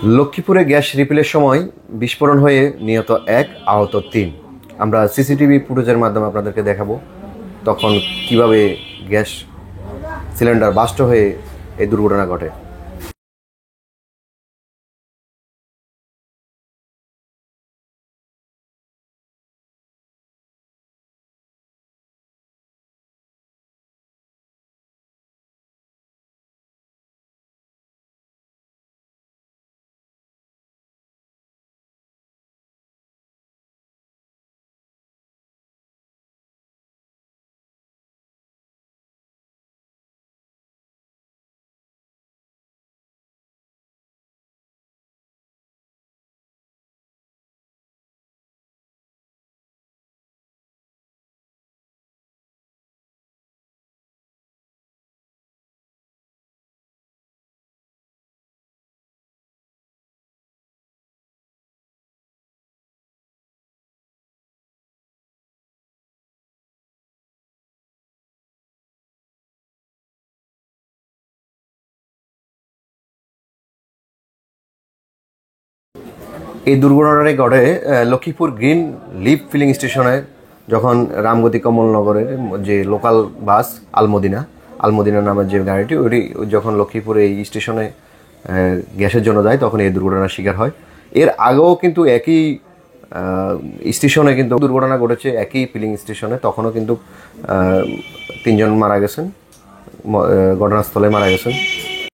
লক্ষ্মীপুরে গ্যাস রিফিলের সময় বিস্ফোরণ হয়ে নিহত ১, আহত ৩। আমরা সিসিটিভি ফুটেজের মাধ্যমে আপনাদেরকে দেখাবো তখন কিভাবে গ্যাস সিলিন্ডার বাস্ট হয়ে এই দুর্ঘটনা ঘটে। এই দুর্ঘটনাটি ঘটে লক্ষ্মীপুর গ্রিন লিফ ফিলিং স্টেশনে, যখন রামগতি কমলনগরের যে লোকাল বাস আলমদিনা নামের যে গাড়িটি ওইটি যখন লক্ষ্মীপুরে এই স্টেশনে গ্যাসের জন্য যায় তখন এই দুর্ঘটনার শিকার হয়। এর আগেও কিন্তু একই স্টেশনে কিন্তু দুর্ঘটনা ঘটেছে, একই ফিলিং স্টেশনে, তখনও কিন্তু ৩ জন মারা গেছেন, ঘটনাস্থলে মারা গেছেন।